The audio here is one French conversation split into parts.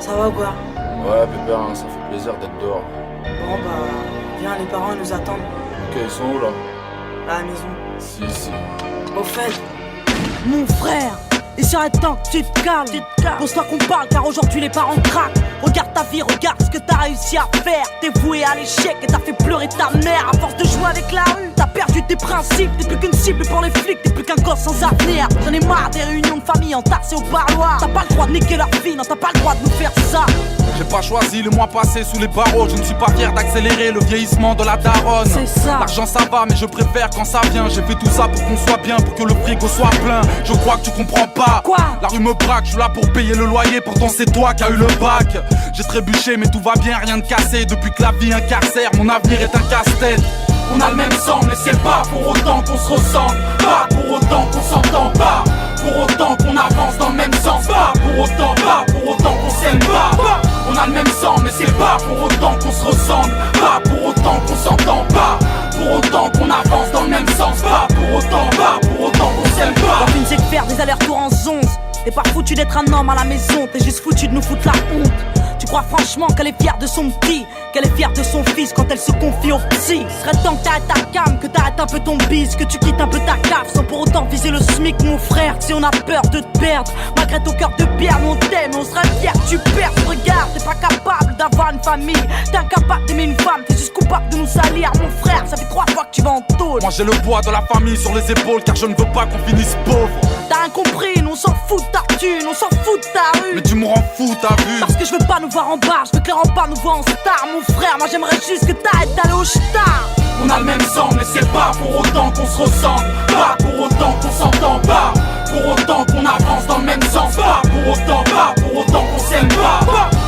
Ça va ou quoi? Ouais, pépère, hein, ça fait plaisir d'être dehors. Bon bah, viens, les parents nous attendent. Ok, ils sont où là? À la maison. Si. Au fait, Mon frère, il serait temps que tu te calmes. Pose-toi qu'on parle car aujourd'hui les parents craquent. Regarde ta vie, regarde ce que t'as réussi à faire. T'es voué à l'échec et t'as fait pleurer ta mère. À force de jouer avec la rue, t'as perdu tes principes. T'es plus qu'une cible pour les flics, t'es plus qu'un gosse sans avenir. J'en ai marre des réunions de famille entassées au parloir. T'as pas le droit de niquer leur vie, non t'as pas le droit de nous faire ça. J'ai pas choisi le mois passé sous les barreaux. Je ne suis pas fier d'accélérer le vieillissement de la daronne. C'est ça. L'argent ça va mais je préfère quand ça vient. J'ai fait tout ça pour qu'on soit bien, pour que le frigo soit plein. Je crois que tu comprends pas. Quoi? La rue me braque, je suis là pour payer le loyer. Pourtant c'est toi qui as eu le bac. J'ai trébuché mais tout va bien, rien de cassé. Depuis que la vie incarcère, mon avenir est un casse-tête. On a le même sang mais c'est pas pour autant qu'on se ressemble. Pas pour autant qu'on s'entend pas. Pour autant qu'on avance dans le même sens. Pas pour autant qu'on s'aime pas. On a le même sang mais c'est pas pour autant qu'on se ressemble. Pas pour autant qu'on s'entend pas. Pour autant qu'on avance dans le même sens. Pas pour autant qu'on s'aime pas. La vie c'est de faire des allers-retours en 11. T'es pas foutu d'être un homme à la maison. T'es juste foutu de nous foutre la honte. Tu crois franchement qu'elle est fière de son petit, qu'elle est fière de son fils quand elle se confie au psy. Serait temps que t'arrêtes ta cam, que t'arrêtes un peu ton bise, que tu quittes un peu ta cave sans pour autant viser le SMIC mon frère. Si on a peur de te perdre, malgré ton cœur de pierre, nous on t'aime, on serait fiers que tu perds. Regarde, t'es pas capable d'avoir une famille, t'es incapable d'aimer une femme, t'es juste coupable de nous salir. Mon frère, ça fait 3 fois que tu vas en tôle. Moi j'ai le poids de la famille sur les épaules car je ne veux pas qu'on finisse pauvre. T'as rien compris, nous on s'en fout de ta thune, on s'en fout de ta rue. Mais tu me rends fou, t'as vu? Parce que je veux pas nous voir en bar, je veux que les remparts nous voient en star. Mon frère, moi j'aimerais juste que t'arrêtes d'aller au star. On a le même sang mais c'est pas pour autant qu'on se ressemble. Pas pour autant qu'on s'entend pas. Pour autant qu'on avance dans le même sens. Pas pour autant qu'on s'aime pas.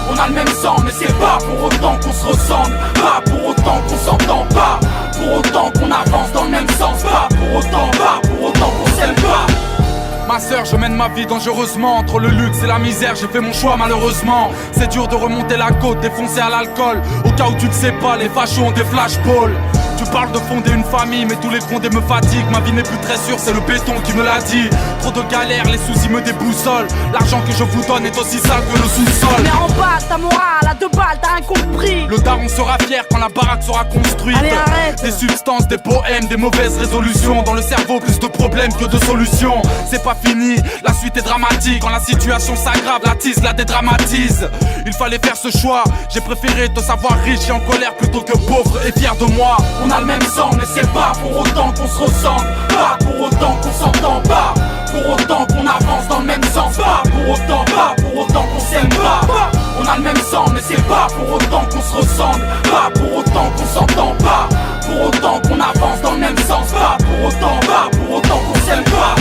On a le même sang mais c'est pas pour autant qu'on se ressemble. Pas pour autant qu'on s'entend pas. Pour autant qu'on avance dans le même sens. Pas pour autant qu'on s'aime pas. Ma sœur, je mène ma vie dangereusement. Entre le luxe et la misère, j'ai fait mon choix malheureusement. C'est dur de remonter la côte, défoncé à l'alcool. Au cas où tu ne sais pas, les fachos ont des flashballs. Tu parles de fonder une famille, mais tous les fondés me fatiguent. Ma vie n'est plus très sûre, c'est le béton qui me l'a dit. Trop de galères, les soucis me déboussolent. L'argent que je vous donne est aussi sale que le sous-sol. Mais en bas, ta morale, à 2 balles, t'as rien compris. Le daron sera fier quand la baraque sera construite. Allez, arrête. Des substances, des poèmes, des mauvaises résolutions. Dans le cerveau, plus de problèmes que de solutions. C'est pas fini, la suite est dramatique. Quand la situation s'aggrave, la tise la dédramatise. Il fallait faire ce choix, j'ai préféré te savoir riche et en colère plutôt que pauvre et fier de moi. On a le même sang mais c'est pas pour autant qu'on se ressemble. Pas pour autant qu'on s'entend pas. Pour autant qu'on avance dans le même sens. Pas pour autant qu'on s'aime pas. On a le même sang mais c'est pas pour autant qu'on se ressemble. Pas pour autant qu'on s'entend pas. Pour autant qu'on avance dans le même sens. Pas pour autant qu'on s'aime pas.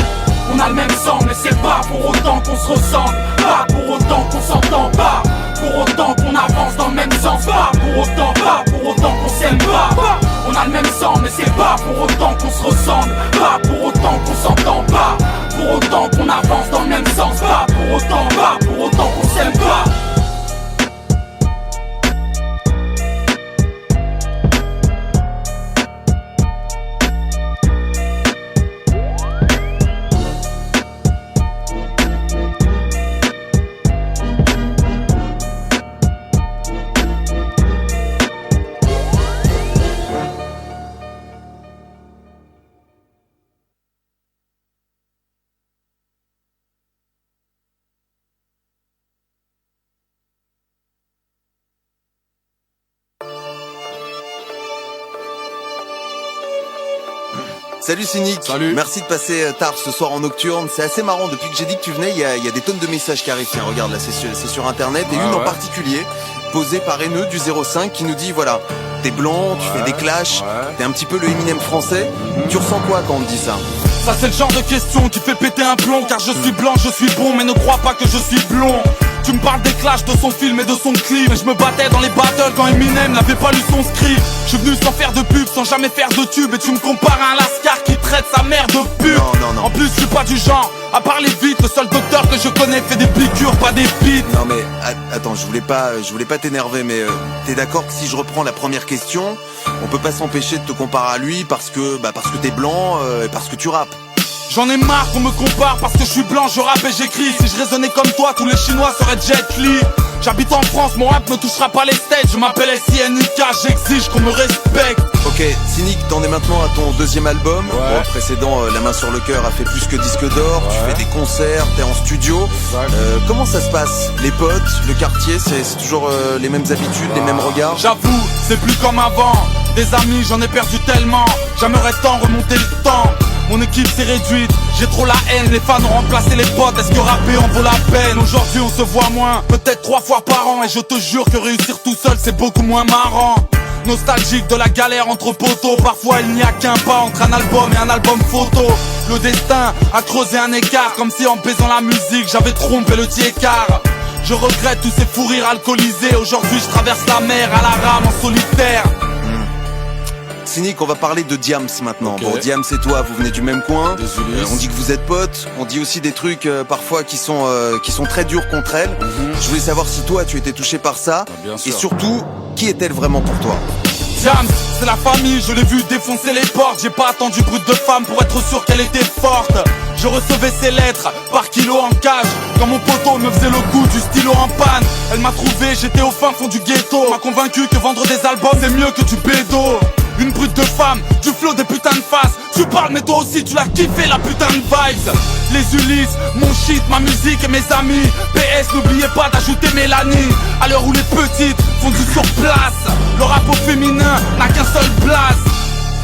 On a le même sang mais c'est pas pour autant qu'on se ressemble. Pas pour autant qu'on s'entend pas. Pour autant qu'on avance dans le même sens. Pas pour autant qu'on s'aime pas. On a le même sang mais c'est pas pour autant qu'on se ressemble. Pas pour autant qu'on s'entend pas. Pour autant qu'on avance dans le même sens. Pas pour autant qu'on s'aime pas. Salut Cynic. Salut. Merci de passer tard ce soir en nocturne. C'est assez marrant, depuis que j'ai dit que tu venais, il y a des tonnes de messages qui arrivent. Tiens, regarde là, c'est sur internet. Et une en particulier, posée par Haineux du 05 qui nous dit voilà, t'es blond, tu fais des clashs, t'es un petit peu le Eminem français. Tu ressens quoi quand on te dit ça? Ça c'est le genre de question qui fait péter un plomb. Car je suis blanc, je suis bon, mais ne crois pas que je suis blond. Tu me parles des clashs, de son film et de son clip. Mais je me battais dans les battles quand Eminem n'avait pas lu son script. Je suis venu sans faire de pub, sans jamais faire de tube. Et tu me compares à un lascar qui traite sa mère de pute. Non. En plus je suis pas du genre à parler vite. Le seul docteur que je connais fait des piqûres, pas des pites. Non mais attends, je voulais pas t'énerver, mais t'es d'accord que si je reprends la première question, on peut pas s'empêcher de te comparer à lui parce que t'es blanc et parce que tu rappes. J'en ai marre qu'on me compare parce que je suis blanc, je rappe et j'écris. Si je raisonnais comme toi, tous les Chinois seraient Jet Li. J'habite en France, mon rap ne touchera pas les stages. Je m'appelle SINIK, j'exige qu'on me respecte. Ok, Cynic, t'en es maintenant à ton deuxième album. Ouais. Bon, le précédent, La main sur le cœur, a fait plus que disque d'or. Ouais. Tu fais des concerts, t'es en studio. Comment ça se passe? Les potes, le quartier, c'est toujours les mêmes habitudes, les mêmes regards? J'avoue, c'est plus comme avant. Des amis, j'en ai perdu tellement. J'aimerais tant remonter le temps. Mon équipe s'est réduite, j'ai trop la haine. Les fans ont remplacé les potes, est-ce que rapper en vaut la peine? Aujourd'hui on se voit moins, peut-être 3 fois par an. Et je te jure que réussir tout seul c'est beaucoup moins marrant. Nostalgique de la galère entre poteaux. Parfois il n'y a qu'un pas entre un album et un album photo. Le destin a creusé un écart, comme si en baisant la musique j'avais trompé le tiers-quart. Je regrette tous ces fous rires alcoolisés. Aujourd'hui je traverse la mer à la rame en solitaire. Cynic, on va parler de Diams maintenant. Okay. Bon, Diams et toi, vous venez du même coin. Désolé. On dit que vous êtes potes. On dit aussi des trucs parfois qui sont très durs contre elle. Je voulais savoir si toi, tu étais touché par ça. bien sûr. Et surtout, qui est-elle vraiment pour toi? Diams, c'est la famille, je l'ai vu défoncer les portes. J'ai pas attendu brut de femme pour être sûr qu'elle était forte. Je recevais ses lettres par kilo en cage. Quand mon poteau me faisait le coup du stylo en panne. Elle m'a trouvé, j'étais au fin fond du ghetto. M'a convaincu que vendre des albums c'est mieux que du bédo. Une brute de femme, du flow des putains de faces. Tu parles mais toi aussi tu l'as kiffé la putain de vibes. Les Ulysses, mon shit, ma musique et mes amis. PS, n'oubliez pas d'ajouter Mélanie. À l'heure où les petites font du surplace, le rap au féminin n'a qu'un seul place.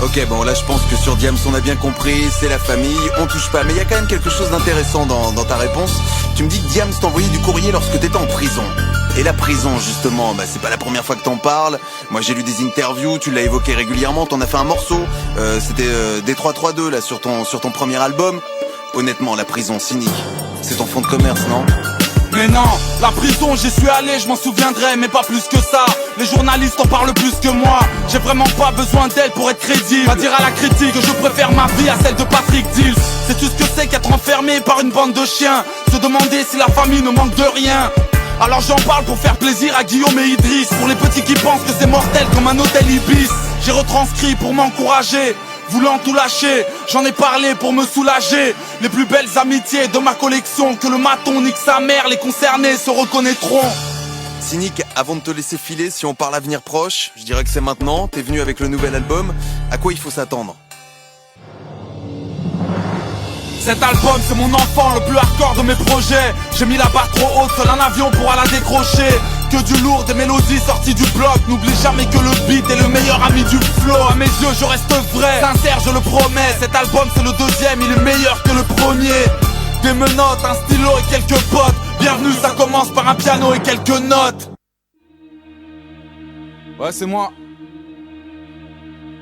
Ok, bon là je pense que sur Diams on a bien compris, c'est la famille, on touche pas. Mais il y a quand même quelque chose d'intéressant dans ta réponse. Tu me dis que Diams t'envoyait du courrier lorsque t'étais en prison. Et la prison justement, c'est pas la première fois que t'en parles. Moi j'ai lu des interviews, tu l'as évoqué régulièrement, t'en as fait un morceau. C'était D332 là sur ton premier album. Honnêtement, la prison, Cynic, c'est ton fonds de commerce, non? Mais non, la prison j'y suis allé, je m'en souviendrai, mais pas plus que ça. Les journalistes en parlent plus que moi. J'ai vraiment pas besoin d'elle pour être crédible. Va dire à la critique que je préfère ma vie à celle de Patrick Dills. Sais-tu ce que c'est qu'être enfermé par une bande de chiens? Se demander si la famille ne manque de rien. Alors j'en parle pour faire plaisir à Guillaume et Idriss. Pour les petits qui pensent que c'est mortel comme un hôtel Ibis. J'ai retranscrit pour m'encourager, voulant tout lâcher, j'en ai parlé pour me soulager. Les plus belles amitiés de ma collection, que le maton nique sa mère, les concernés se reconnaîtront. Cynic, avant de te laisser filer, si on parle avenir proche, je dirais que c'est maintenant, t'es venu avec le nouvel album, à quoi il faut s'attendre? Cet album c'est mon enfant, le plus hardcore de mes projets. J'ai mis la barre trop haute, seul un avion pourra la décrocher. Que du lourd, des mélodies sorties du bloc. N'oublie jamais que le beat est le meilleur ami du flow. À mes yeux je reste vrai, sincère je le promets. Cet album c'est le deuxième, il est meilleur que le premier. Des menottes, un stylo et quelques potes. Bienvenue, ça commence par un piano et quelques notes. Ouais, c'est moi.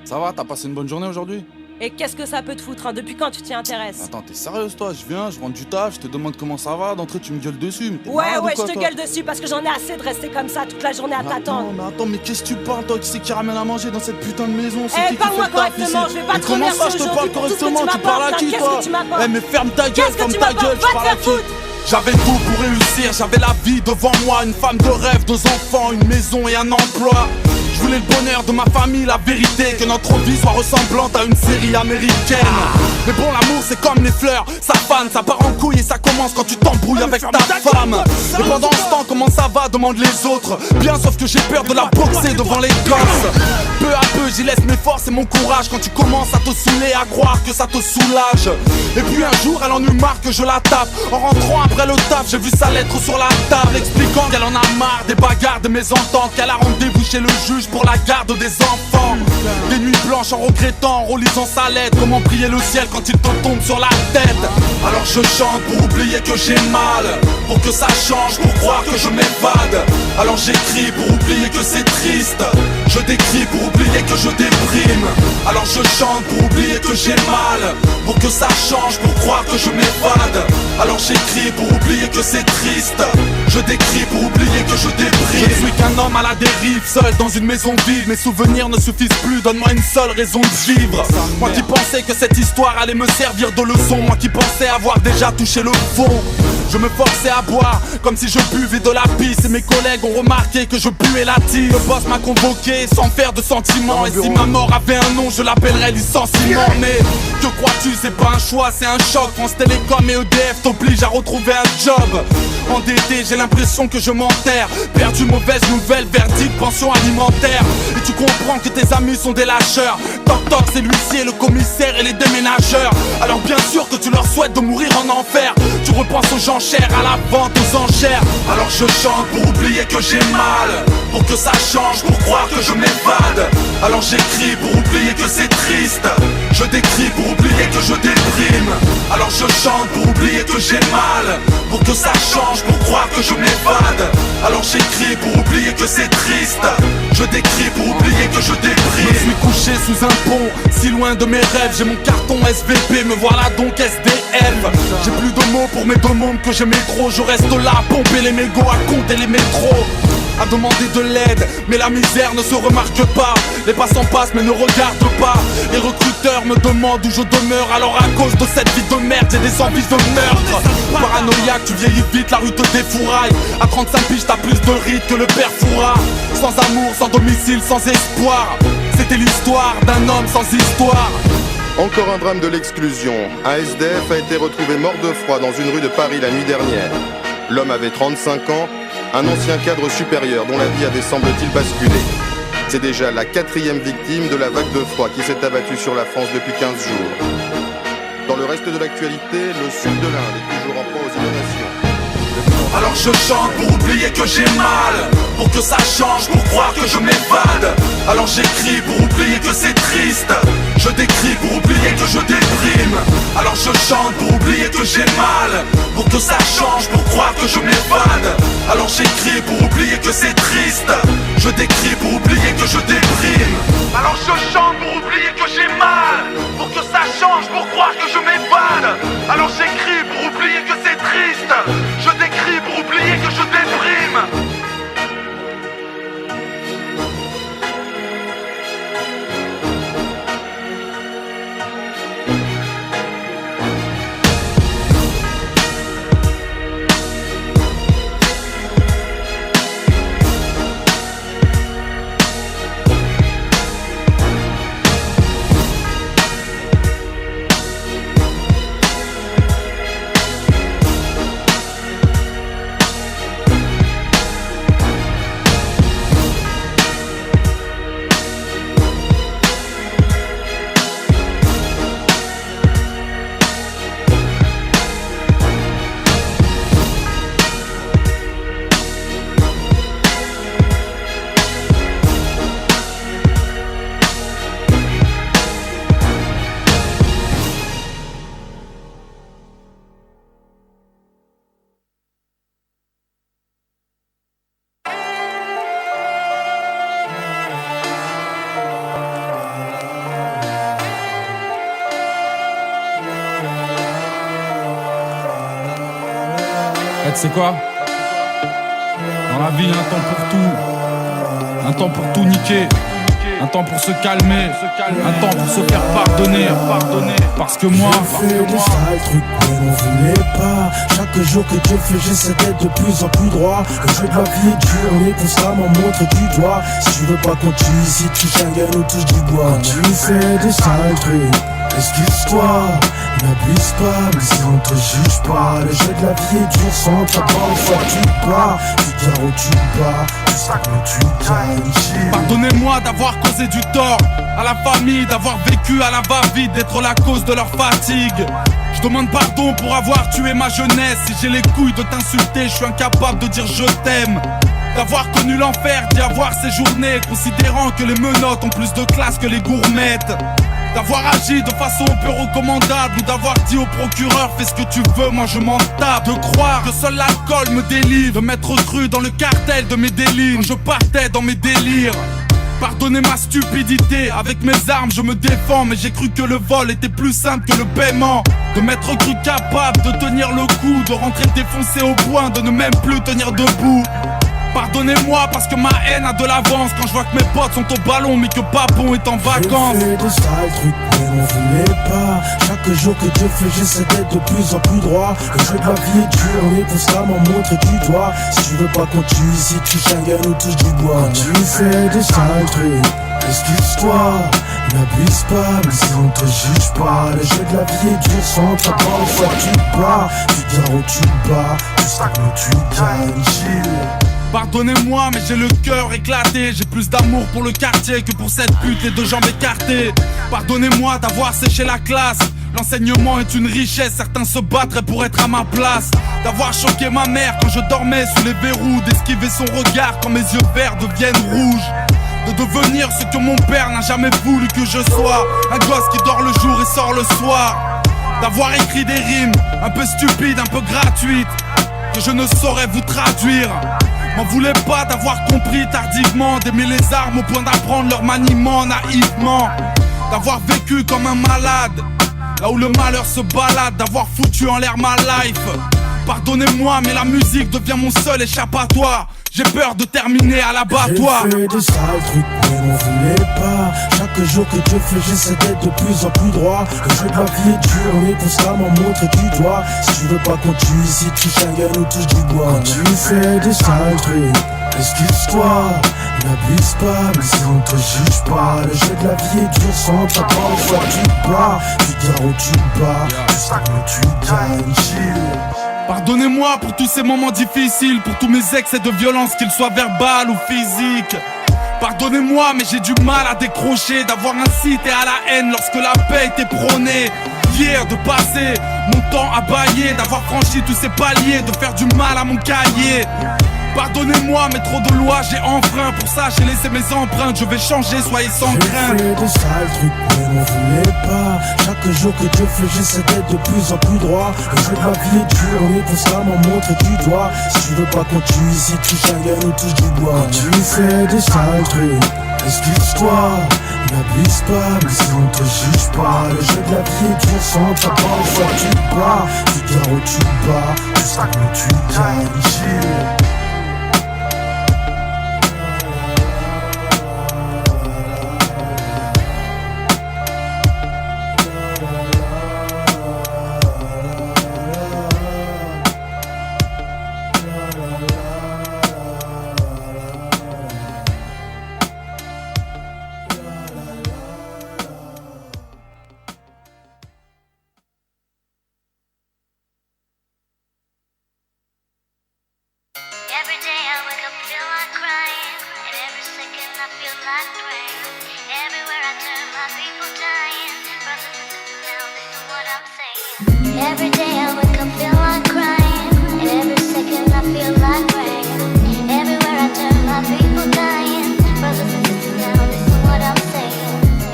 Ça va, t'as passé une bonne journée aujourd'hui? Et qu'est-ce que ça peut te foutre, hein? Depuis quand tu t'y intéresses? Attends, t'es sérieuse toi? Je viens, je rentre du taf, je te demande comment ça va. D'entrée tu me gueules dessus, mais t'es malade ou Ouais, quoi, je te toi? gueule dessus parce que j'en ai assez de rester comme ça toute la journée à t'attendre. Mais attends, mais qu'est-ce que tu parles toi? Qui c'est qui ramène à manger dans cette putain de maison? C'est Eh, qui parle-moi fait le taf correctement, ici? je vais pas Mais te comment remercier ça je te parle aujourd'hui pour tout ce que correctement? tu Tu parles à m'apportes, qui là. toi? Qu'est-ce que tu m'apportes? Eh mais ferme ta gueule, Qu'est-ce que ferme tu ta m'apportes? gueule, Va tu parles te à faire qui? foutre. J'avais tout pour réussir, j'avais la vie devant moi. Une femme de rêve, 2 enfants, une maison et un emploi. Je voulais le bonheur de ma famille, la vérité, que notre vie soit ressemblante à une série américaine. Mais bon, l'amour c'est comme les fleurs, ça fane, ça part en couille et ça commence quand tu t'embrouilles avec ta femme. Et pendant ce temps, comment ça va, demande les autres. Bien sauf que j'ai peur de la boxer devant les gosses. Peu à peu j'y laisse mes forces et mon courage. Quand tu commences à te saouler, à croire que ça te soulage. Et puis un jour elle en eut marre que je la tape. En rentrant après le taf, j'ai vu sa lettre sur la table, expliquant qu'elle en a marre des bagarres, des mésententes, qu'elle a rendez-vous chez le juge pour la garde des enfants. Des nuits blanches en regrettant, en relisant sa lettre. Comment prier le ciel quand il te tombe sur la tête. Alors je chante pour oublier que j'ai mal, pour que ça change, pour croire que je m'évade. Alors j'écris pour oublier que c'est triste, je décris pour oublier que je déprime. Alors je chante pour oublier que j'ai mal, pour que ça change, pour croire que je m'évade. Alors j'écris pour oublier que c'est triste, je décris pour oublier que je déprime. Je ne suis qu'un homme à la dérive, seul dans une maison vide. Mes souvenirs ne suffisent plus, donne-moi une seule raison de vivre. Moi qui pensais que cette histoire allait me servir de leçon, moi qui pensais avoir déjà touché le fond. Je me forçais à boire comme si je buvais de la pisse. Et mes collègues ont remarqué que je buais la tire. Le boss m'a convoqué tuer sans faire de sentiments. Et si ma mort avait un nom, je l'appellerais licenciement. Mais que crois-tu, c'est pas un choix, c'est un choc. France Télécom et EDF t'obligent à retrouver un job. Endetté, j'ai l'impression que je m'enterre. Perdu, mauvaise nouvelle, verdict, pension alimentaire. Et tu comprends que tes amis sont des lâcheurs. Toc toc, c'est l'huissier, le commissaire et les déménageurs. Alors bien sûr que tu leur souhaites de mourir en enfer. Tu repenses aux gens chers, à la vente, aux enchères. Alors je chante pour oublier que j'ai mal, pour que ça change, pour croire que je m'évade. Alors j'écris pour oublier que c'est triste. Je décris pour oublier que je déprime. Alors je chante pour oublier que j'ai mal, pour que ça change, pour croire que je m'évade. Alors j'écris pour oublier que c'est triste. Je décris pour oublier que je déprime. Je suis couché sous un pont, si loin de mes rêves. J'ai mon carton SVP, me voilà donc SDF. J'ai plus de mots pour mes deux mondes que j'aimais trop. Je reste là à pomper les mégots, à compter les métros, à demander de l'aide, mais la misère ne se remarque pas. Les passants passent mais ne regardent pas. Les recruteurs me demandent où je demeure. Alors à cause de cette vie de merde, j'ai des envies de meurtre. Paranoïaque, tu vieillis vite, la rue te défouraille. À 35 piges, t'as plus de rides que le père Foura. Sans amour, sans domicile, sans espoir. C'était l'histoire d'un homme sans histoire. Encore un drame de l'exclusion. Un SDF a été retrouvé mort de froid dans une rue de Paris la nuit dernière. L'homme avait 35 ans, un ancien cadre supérieur dont la vie avait semble-t-il basculé. C'est déjà la 4e victime de la vague de froid qui s'est abattue sur la France depuis 15 jours. Dans le reste de l'actualité, le sud de l'Inde est toujours en proie aux inondations. Alors je chante pour oublier que j'ai mal, pour que ça change, pour croire que je m'évade. Alors j'écris pour oublier que c'est triste. Je décris pour oublier que je déprime. Alors je chante pour oublier que j'ai mal, pour que ça change, pour croire que je m'évade. Alors j'écris pour oublier que c'est triste. Je décris pour oublier que je déprime. Alors je chante pour oublier que j'ai mal, pour que ça change, pour croire que je m'évade. Alors j'écris pour oublier que c'est triste. Je décris pour oublier que je déprime. Tu sais quoi? Dans la vie, un temps pour tout. Un temps pour tout niquer. Un temps pour se calmer. Un temps pour se faire pardonner. Parce que moi, j'ai fait des sales trucs mais n'en voulais pas. Chaque jour que Dieu fait, j'essaie d'être de plus en plus droit. Le jeu de la vie est dur, on est constamment montre du doigt. Si tu veux pas qu'on tue ici, tu chagrin ou touche du bois. Quand tu fais des sales trucs, excuse-toi, n'abuse pas, mais si on te juge pas. Le jeu de la vie est dur, sans ta part, fois tu pars. Tu gagnes ou tu bats, tu sais que tu gagnes. Pardonnez-moi d'avoir causé du tort à la famille, d'avoir vécu à la va-vite, d'être la cause de leur fatigue. Je demande pardon pour avoir tué ma jeunesse. Si j'ai les couilles de t'insulter, je suis incapable de dire je t'aime. D'avoir connu l'enfer, d'y avoir séjourné, considérant que les menottes ont plus de classe que les gourmettes. D'avoir agi de façon peu recommandable, ou d'avoir dit au procureur fais ce que tu veux, moi je m'en tape. De croire que seul l'alcool me délivre, de m'être cru dans le cartel de mes délires quand je partais dans mes délires. Pardonnez ma stupidité, avec mes armes je me défends, mais j'ai cru que le vol était plus simple que le paiement. De m'être cru capable de tenir le coup, de rentrer défoncé au point, de ne même plus tenir debout. Pardonnez-moi parce que ma haine a de l'avance quand je vois que mes potes sont au ballon mais que Babon est en vacances. J'ai fait des sales trucs mais on voulait pas. Chaque jour que Dieu fait j'essaie d'être de plus en plus droit. Le jeu de la vie est dur, on est constamment montré du doigt. Si tu veux pas qu'on tue ici, tu Schengen ou touche du bois. Quand tu fais des sales trucs, excuse-toi, n'abuse pas, mais si on te juge pas. Le jeu de la vie est dur, sans ta part, fois tu te bats. Tu gagnes ou tu te bats, tu stagnes ou tu gagnes, chill. Pardonnez-moi mais j'ai le cœur éclaté. J'ai plus d'amour pour le quartier que pour cette pute les deux jambes écartées. Pardonnez-moi d'avoir séché la classe. L'enseignement est une richesse, certains se battraient pour être à ma place. D'avoir choqué ma mère quand je dormais sous les verrous. D'esquiver son regard quand mes yeux verts deviennent rouges. De devenir ce que mon père n'a jamais voulu que je sois. Un gosse qui dort le jour et sort le soir. D'avoir écrit des rimes un peu stupides, un peu gratuites, que je ne saurais vous traduire. M'en voulez pas d'avoir compris tardivement, d'aimer les armes au point d'apprendre leur maniement naïvement. D'avoir vécu comme un malade, là où le malheur se balade, d'avoir foutu en l'air ma life. Pardonnez-moi mais la musique devient mon seul échappatoire. J'ai peur de terminer à l'abattoir. J'ai fait des sales trucs mais on voulait pas. Chaque jour que Dieu fait j'essaie d'être de plus en plus droit. Le jeu de la vie est dur, on est constamment montré du doigt. Si tu veux pas qu'on tue ici, tu Schengen ou touche du bois. Quand tu fais des sales trucs, excuse-toi, n'abuse pas, mais si on te juge pas. Le jeu de la vie est dur, sans ta part, fois tu te bats. Tu gagnes ou tu te bats, tu stagnes ou tu gagnes, chill. Pardonnez-moi pour tous ces moments difficiles, pour tous mes excès de violence, qu'ils soient verbales ou physiques. Pardonnez-moi mais j'ai du mal à décrocher, d'avoir incité à la haine lorsque la paix était prônée. Hier de passer mon temps à bailler, d'avoir franchi tous ces paliers, de faire du mal à mon cahier. Pardonnez-moi mais trop de lois j'ai enfreint. Pour ça j'ai laissé mes empreintes, je vais changer, soyez sans crainte. J'ai fait des sales trucs mais on voulait pas. Chaque jour que Dieu fait j'essaie d'être de plus en plus droit. Le jeu de la vie est dur, on est constamment montré du doigt. Si tu veux pas qu'on tue ici, tu Schengen ou touche du bois. Quand tu fais des sales trucs, excuse-toi, n'abuse pas, mais si on te juge pas. Le jeu de la vie est dur, sans ta part, fois tu te bats. Tu gagnes ou tu te bats, tu stagnes ou tu gagnes, chill.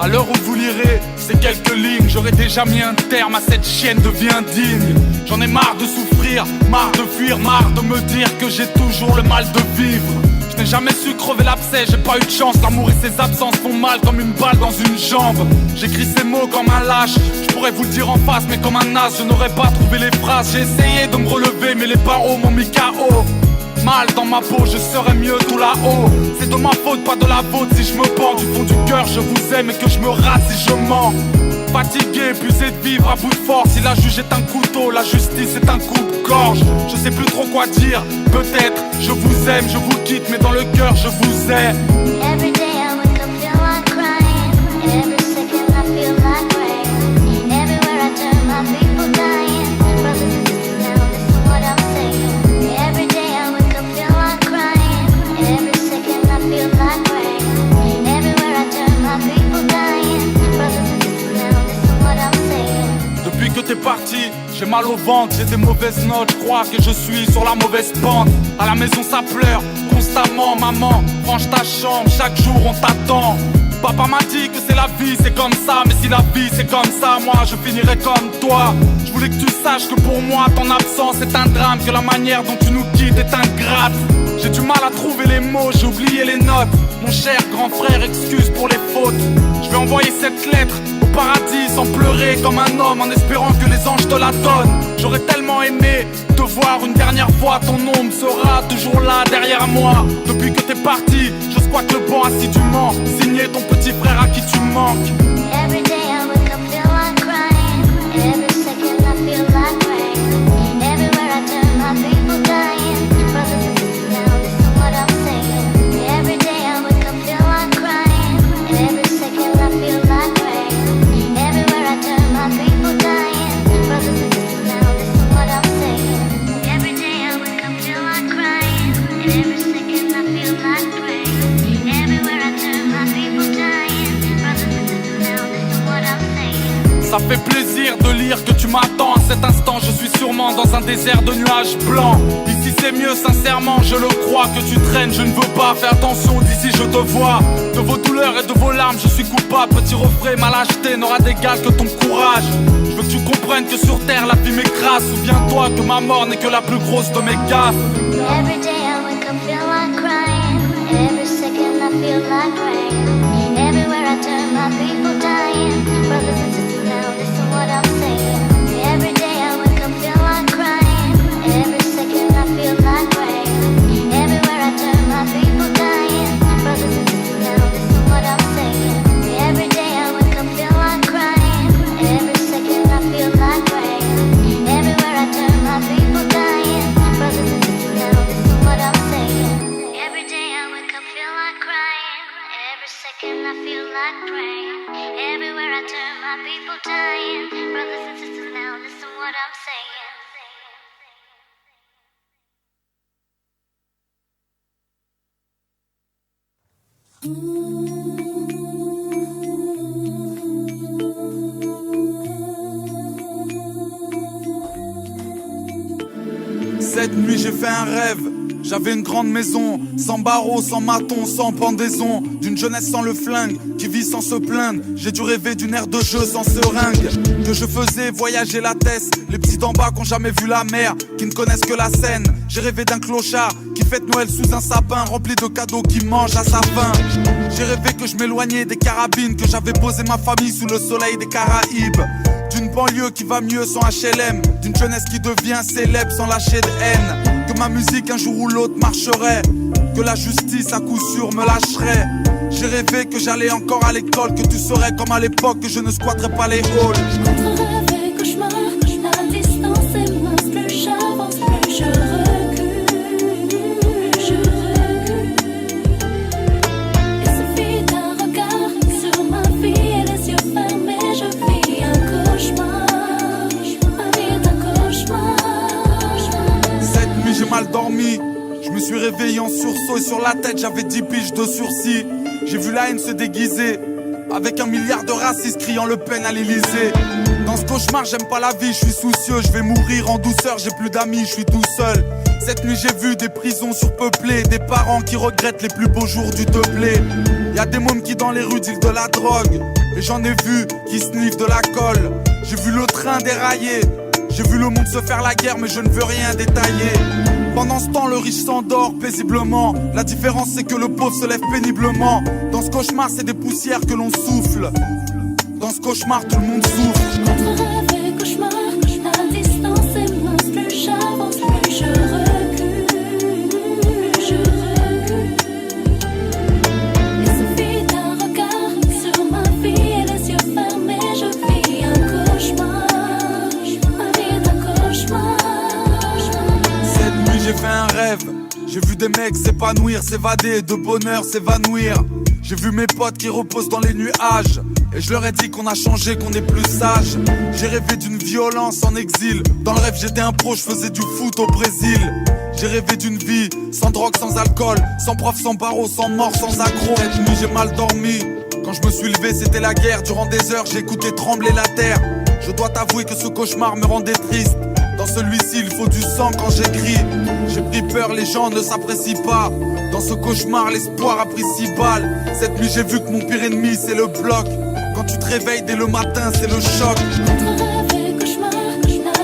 À l'heure où vous lirez ces quelques lignes, j'aurais déjà mis un terme à cette chienne devient digne. J'en ai marre de souffrir, marre de fuir, marre de me dire que j'ai toujours le mal de vivre. Je n'ai jamais su crever l'abcès, j'ai pas eu de chance. L'amour et ses absences font mal comme une balle dans une jambe. J'écris ces mots comme un lâche, je pourrais vous le dire en face, mais comme un as, je n'aurais pas trouvé les phrases. J'ai essayé de me relever, mais les barreaux m'ont mis KO. Mal dans ma peau, je serais mieux tout là-haut. C'est de ma faute, pas de la vôtre si je me pends. Du fond du cœur, je vous aime et que je me rate si je mens. Fatigué, épuisé de vivre à bout de force. Si la juge est un couteau, la justice est un coupe-gorge. Je sais plus trop quoi dire, peut-être. Je vous aime, je vous quitte, mais dans le cœur, je vous ai. Every day I wake up, feel like crying. And every second I feel like rain. Everywhere I turn, my people dying. Brothers and sisters, now listen what I'm saying. Every day I wake up, feel like crying. And every second I feel like rain. Everywhere I turn, my people dying. Brothers and sisters, now listen what I'm saying. Depuis que t'es parti, j'ai mal au ventre, j'ai des mauvaises notes, je crois que je suis sur la mauvaise pente. À la maison ça pleure, constamment maman, range ta chambre, chaque jour on t'attend. Papa m'a dit que c'est la vie, c'est comme ça, mais si la vie c'est comme ça, moi je finirai comme toi. Je voulais que tu saches que pour moi ton absence est un drame, que la manière dont tu nous quittes est ingrate. J'ai du mal à trouver les mots, j'ai oublié les notes. Mon cher grand frère, excuse pour les fautes. Je vais envoyer cette lettre au paradis sans pleurer comme un homme en espérant que les anges te la donnent. J'aurais tellement aimé te voir une dernière fois, ton ombre sera toujours là derrière moi. Depuis que t'es parti, je squatte le banc assidûment, signé ton petit frère à qui tu manques. Every day I wake up feel like crying. Every second I feel like rain. Everywhere I turn my people dying. Brothers and sisters now listen what I'm saying. Every day I wake up feel like crying. Every second I feel like rain. Everywhere I turn my people dying. Brothers and sisters now listen what I'm saying. Every day I wake up feel like crying. Every second I feel like rain. Everywhere I turn my people dying. Brothers and sisters now listen what I'm saying. Ça fait plaisir de lire que tu m'attends. À cet instant je suis sûrement dans un désert de nuages blancs. Ici c'est mieux sincèrement, je le crois. Que tu traînes, je ne veux pas, fais attention d'ici je te vois. De vos douleurs et de vos larmes je suis coupable. Petit refrain, ma lâcheté n'aura d'égal que ton courage. Je veux que tu comprennes que sur terre la vie m'écrase. Souviens-toi que ma mort n'est que la plus grosse de mes gaffes. Every day I wake up feel like crying. Every second I feel like rain. Everywhere I turn my people dying. Brothers and sisters now listen what I'm saying. Every day I wake up feel like crying. Every second I feel like rain. Everywhere I turn my people dying. Brothers and sisters now listen what I'm saying. Every day I wake up feel like crying. Every second I feel like rain. Everywhere I turn my people dying. Brothers and sisters now listen what I'm saying. Every day I wake up feel like crying. Every second I feel like rain. Everywhere I turn my people dying. Brothers and sisters now listen what I'm saying. Cette nuit j'ai fait un rêve. J'avais une grande maison, sans barreaux, sans maton, sans pendaison. D'une jeunesse sans le flingue, qui vit sans se plaindre. J'ai dû rêver d'une ère de jeu sans seringue. Que je faisais voyager la Tesse. Les petits d'en bas qui n'ont jamais vu la mer, qui ne connaissent que la Seine. J'ai rêvé d'un clochard qui fête Noël sous un sapin rempli de cadeaux qui mange à sa faim. J'ai rêvé que je m'éloignais des carabines, que j'avais posé ma famille sous le soleil des Caraïbes. D'une banlieue qui va mieux sans HLM, d'une jeunesse qui devient célèbre sans lâcher de haine. Que ma musique un jour ou l'autre marcherait, que la justice à coup sûr me lâcherait. J'ai rêvé que j'allais encore à l'école, que tu serais comme à l'époque, que je ne squatterais pas les halls. Entre rêve et cauchemar, la distance est mince, plus j'avance, plus je recule, je recule. Il suffit d'un regard sur ma vie et les yeux fermés, je vis un cauchemar, ma vie est un cauchemar. Cette nuit j'ai mal dormi, je me suis réveillé en sursaut et sur la tête j'avais 10 piges de sursis. J'ai vu la haine se déguiser, avec 1 milliard de racistes criant Le Pen à l'Elysée. Dans ce cauchemar j'aime pas la vie, je suis soucieux, je vais mourir en douceur, j'ai plus d'amis, je suis tout seul. Cette nuit j'ai vu des prisons surpeuplées, des parents qui regrettent les plus beaux jours du teublé. Y'a des mômes qui dans les rues dealent de la drogue, et j'en ai vu qui sniffent de la colle. J'ai vu le train dérailler, j'ai vu le monde se faire la guerre mais je ne veux rien détailler. Pendant ce temps le riche s'endort paisiblement. La différence c'est que le pauvre se lève péniblement. Dans ce cauchemar c'est des poussières que l'on souffle. Dans ce cauchemar tout le monde souffle. Entre rêve et cauchemar, la distance est mince, plus j'avance, plus je recule, je recule. Il suffit d'un regard sur ma vie et les yeux fermés, je vis un cauchemar, ma vie est un cauchemar. Cette nuit j'ai fait un rêve, j'ai vu des mecs s'épanouir, s'évader, de bonheur s'évanouir. J'ai vu mes potes qui reposent dans les nuages, et je leur ai dit qu'on a changé, qu'on est plus sage. J'ai rêvé d'une violence en exil, dans le rêve j'étais un pro, je faisais du foot au Brésil. J'ai rêvé d'une vie, sans drogue, sans alcool, sans prof, sans barreau, sans mort, sans accro. Cette nuit j'ai mal dormi, quand je me suis levé c'était la guerre. Durant des heures j'ai écouté trembler la terre. Je dois t'avouer que ce cauchemar me rendait triste. Dans celui-ci il faut du sang quand j'écris. J'ai pris peur, les gens ne s'apprécient pas. Dans ce cauchemar l'espoir a pris 6 balles. Cette nuit j'ai vu que mon pire ennemi c'est le bloc. Quand tu te réveilles dès le matin c'est le choc. Entre rêve et cauchemar, la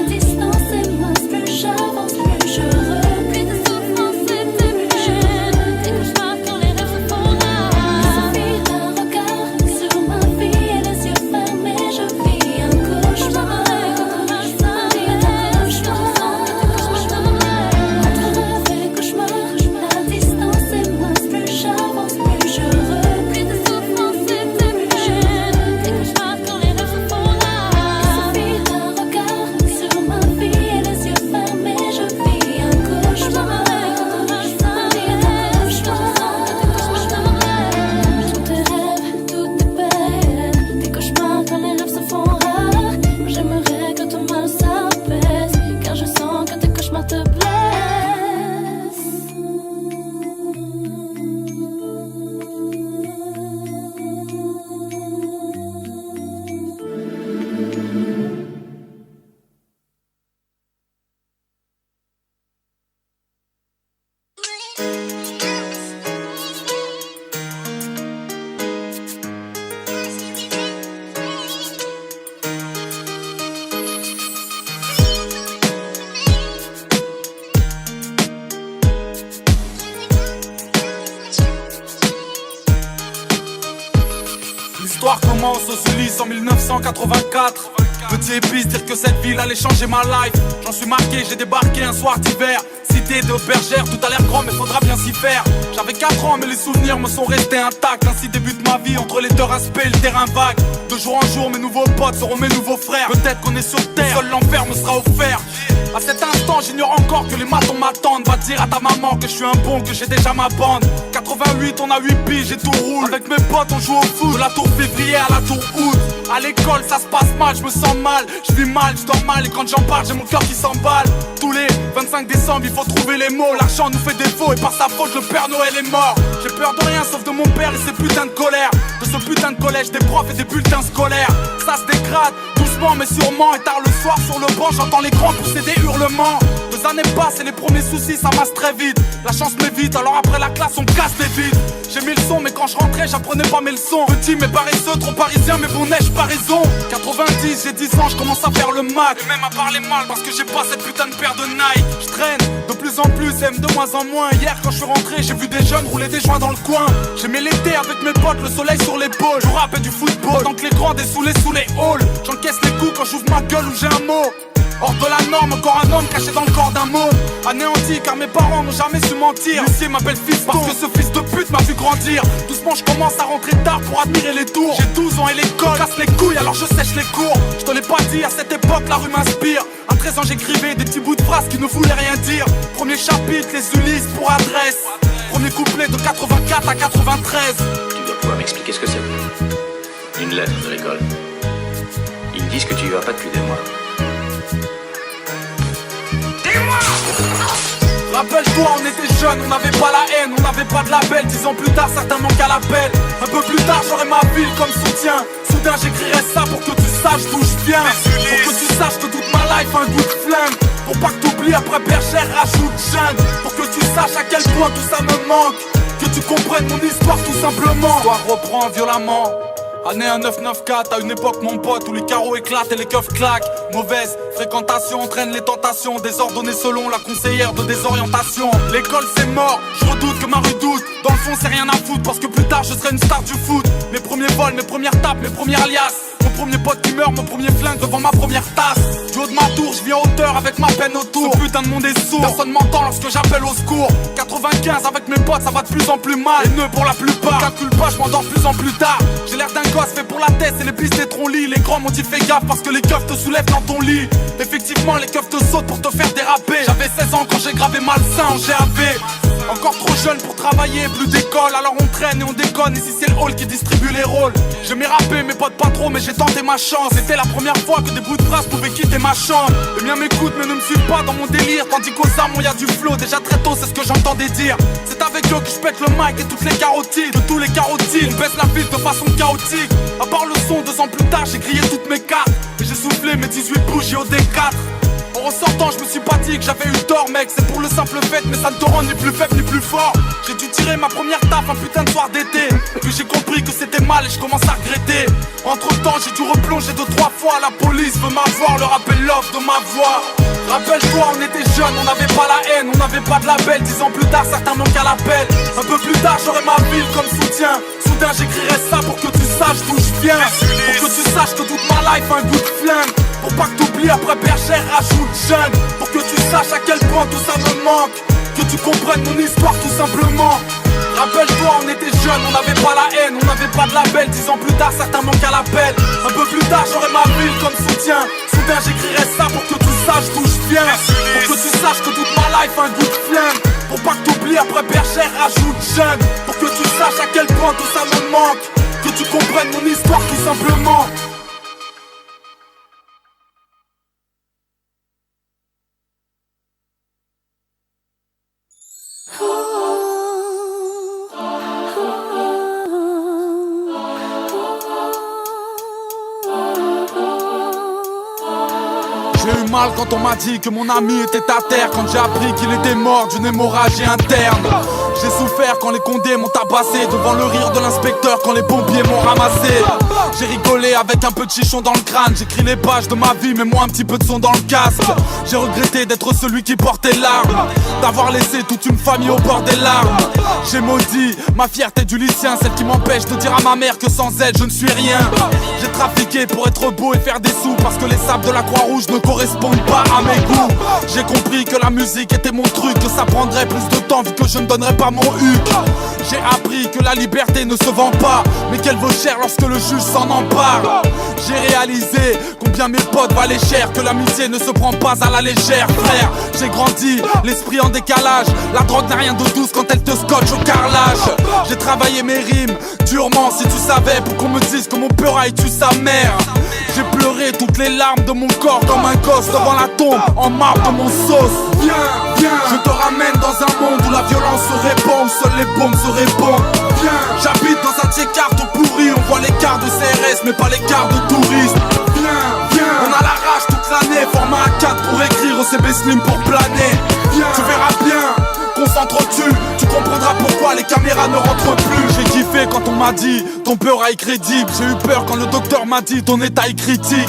distance est mince, plus j'avance, plus je recule. Plus de souffrance et de peine, des cauchemars quand les rêves se font rares. Il suffit d'un regard sur ma vie et les yeux fermés, en 1984. Petit épice, dire que cette ville allait changer ma life. J'en suis marqué, j'ai débarqué un soir d'hiver. Cité de bergère, tout a l'air grand mais faudra bien s'y faire. J'avais 4 ans mais les souvenirs me sont restés intacts. Ainsi débute ma vie entre les deux aspects et le terrain vague. De jour en jour mes nouveaux potes seront mes nouveaux frères. Peut-être qu'on est sur terre, seul l'enfer me sera offert. À cet instant j'ignore encore que les matons m'attendent. Va dire à ta maman que je suis un bon, que j'ai déjà ma bande. 88 on a 8 piges et tout roule. Avec mes potes on joue au foot, de la tour février à la tour août. À l'école ça se passe mal, je me sens mal. Je vis mal, je dors mal et quand j'en parle j'ai mon cœur qui s'emballe. Tous les 25 décembre il faut trouver les mots. L'argent nous fait défaut et par sa faute le Père Noël est mort. J'ai peur de rien sauf de mon père et ses putains de colère. De ce putain de collège, des profs et des bulletins scolaires. Ça se dégrade, doucement mais sûrement. Et tard le soir sur le banc j'entends les grands pousser des hurlements. 2 années passent et les premiers soucis ça masse très vite. La chance m'évite alors après la classe on casse des vides. J'ai mis le son mais quand je rentrais j'apprenais pas mes leçons. Petit mais paresseux, trop parisien mais bon neige pas raison. 90 j'ai 10 ans je commence à faire le Mac. Et même à parler mal parce que j'ai pas cette putain de paire de Nike. Je traîne de plus en plus, aime de moins en moins. Hier quand je suis rentré j'ai vu des jeunes rouler des joints dans le coin. J'aimais l'été avec mes potes, le soleil sur l'épaule. Je rappe et du football, tant que les grands dessoulés sous les halls. J'encaisse les coups quand j'ouvre ma gueule ou j'ai un mot. Hors de la norme, encore un homme caché dans le corps d'un môme. Anéanti car mes parents n'ont jamais su mentir. L'huissier m'appelle fiston parce que ce fils de pute m'a vu grandir. Doucement je commence à rentrer tard pour admirer les tours. J'ai 12 ans et l'école casse les couilles alors je sèche les cours. Je te l'ai pas dit, à cette époque la rue m'inspire. À 13 ans j'écrivais des petits bouts de phrases qui ne voulaient rien dire. Premier chapitre, les Ulysses pour adresse. Premier couplet de 84 à 93. Tu dois pouvoir m'expliquer ce que c'est. Une lettre de l'école. Ils disent que tu y vas pas depuis des mois. Rappelle-toi, on était jeunes, on n'avait pas la haine, on n'avait pas de label. 10 ans plus tard, certains manquent à l'appel. Un peu plus tard, j'aurai ma ville comme soutien. Soudain, j'écrirai ça pour que tu saches d'où je viens. Pour que tu saches que toute ma life a un goût de flingue. Pour pas que t'oublies, après bergère, rajoute jungle. Pour que tu saches à quel point tout ça me manque. Que tu comprennes mon histoire tout simplement. L'histoire reprend violemment. Année 1994, à une époque mon pote où les carreaux éclatent et les keufs claquent. Mauvaise fréquentation entraîne les tentations, désordonnées selon la conseillère de désorientation. L'école c'est mort, je redoute que ma rue doute. Dans le fond c'est rien à foutre parce que plus tard je serai une star du foot. Mes premiers vols, mes premières tapes, mes premières alias. Mon premier pote qui meurt, mon premier flingue devant ma première tasse. Du haut de ma tour, je viens en hauteur avec ma peine autour. Ce putain de monde est sourd, personne m'entend lorsque j'appelle au secours. 95 avec mes potes, ça va de plus en plus mal. Les nœuds pour la plupart, calcule pas, je m'endors de plus en plus tard. J'ai l'air d'un gosse fait pour la tête, c'est les pistes des troncs-lits. Les grands m'ont dit fais gaffe parce que les keufs te soulèvent dans ton lit. Effectivement, les keufs te sautent pour te faire déraper. J'avais 16 ans quand j'ai gravé malsain en GAV. Encore trop jeune pour travailler, plus d'école. Alors on traîne et on déconne. Ici c'est le hall qui distribue les rôles. J'aimais rapper, mes potes pas trop, mais j'ai tenté ma chance. C'était la première fois que des bouts de phrases pouvaient quitter ma chambre. Les miens m'écoutent mais ne me suivent pas dans mon délire. Tandis qu'aux armes y a du flow, déjà très tôt c'est ce que j'entendais dire. C'est avec eux que je pète le mic et toutes les carotides. De tous les carotides, baisse la ville de façon chaotique. À part le son, 2 ans plus tard j'ai grillé toutes mes cartes. Et j'ai soufflé mes 18 bougies au D4. En ressortant, je me suis pas dit que j'avais eu tort, mec. C'est pour le simple fait, mais ça ne te rend ni plus faible ni plus fort. J'ai dû tirer ma première taf un putain de soir d'été. Puis j'ai compris que c'était mal et je commence à regretter. Entre temps, j'ai dû replonger 2-3 fois. La police veut m'avoir, leur appelle l'offre de ma voix. Rappelle-toi, on était jeunes, on n'avait pas la haine, on n'avait pas de label. 10 ans plus tard, certains manquent à l'appel. Un peu plus tard, j'aurai ma ville comme soutien. Soudain, j'écrirai ça pour que tu saches d'où je viens. Pour que tu saches que toute ma life a un goût de flingue. Pour pas que t'oublies, après bergère, rajoute jeune. Pour que tu saches à quel point tout ça me manque. Que tu comprennes mon histoire tout simplement. Rappelle-toi, on était jeunes, on n'avait pas la haine, on n'avait pas de label. 10 ans plus tard, certains manquent à l'appel. Un peu plus tard, j'aurai ma ville comme soutien. Soudain, j'écrirai ça pour que tu saches d'où je viens. Pour que tu saches que toute ma life a un goût de flingue. Pour pas que t'oublies, après bergère, rajoute jeune. Pour que tu saches à quel point tout ça me manque. Que tu comprennes mon histoire tout simplement. J'ai eu mal quand on m'a dit que mon ami était à terre. Quand j'ai appris qu'il était mort d'une hémorragie interne. J'ai souffert quand les condés m'ont tabassé, devant le rire de l'inspecteur quand les pompiers m'ont ramassé. J'ai rigolé avec un peu de chichon dans le crâne. J'écris les pages de ma vie mais moi un petit peu de son dans le casque. J'ai regretté d'être celui qui portait l'arme, d'avoir laissé toute une famille au bord des larmes. J'ai maudit ma fierté du lycéen, celle qui m'empêche de dire à ma mère que sans elle je ne suis rien. J'ai trafiqué pour être beau et faire des sous, parce que les sables de la Croix-Rouge ne correspondent pas à mes goûts. J'ai compris que la musique était mon truc, que ça prendrait plus de temps vu que je ne donnerais pas mon huc. J'ai appris que la liberté ne se vend pas, mais qu'elle vaut cher lorsque le juge s'en empare. J'ai réalisé combien mes potes valaient cher, que l'amitié ne se prend pas à la légère, frère. J'ai grandi, l'esprit en décalage, la drogue n'a rien de douce quand elle te scotche au carrelage. J'ai travaillé mes rimes durement, si tu savais, pour qu'on me dise que mon peuraille tue sa mère. J'ai pleuré toutes les larmes de mon corps comme un gosse devant la tombe en marbre de mon sauce. Viens, viens, je te ramène dans un monde où la violence se répand, où seules les bombes se répandent. Viens, j'habite dans un tiers-quart tout pourri, on voit les quarts de CRS mais pas les quarts de touristes. Viens, viens, on a la rage toute l'année, format A4 pour écrire au CB Slim pour planer. Viens, tu verras bien. Concentre-tu, tu comprendras pourquoi les caméras ne rentrent plus. J'ai kiffé quand on m'a dit ton peur est crédible. J'ai eu peur quand le docteur m'a dit ton état est critique.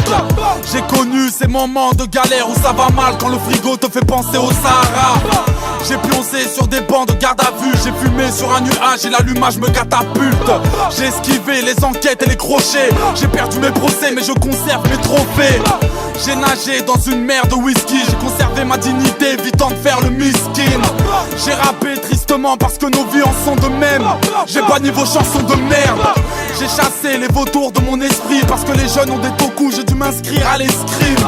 J'ai connu ces moments de galère où ça va mal, quand le frigo te fait penser au Sahara. J'ai pioncé sur des bancs de garde à vue, j'ai fumé sur un nuage et l'allumage me catapulte. J'ai esquivé les enquêtes et les crochets, j'ai perdu mes procès mais je conserve mes trophées. J'ai nagé dans une mer de whisky, j'ai conservé ma dignité, évitant de faire le miskin. J'ai rappé tristement parce que nos vies en sont de même. J'ai banni vos chansons de merde. J'ai chassé les vautours de mon esprit, parce que les jeunes ont des tocous, j'ai dû m'inscrire à l'escrime.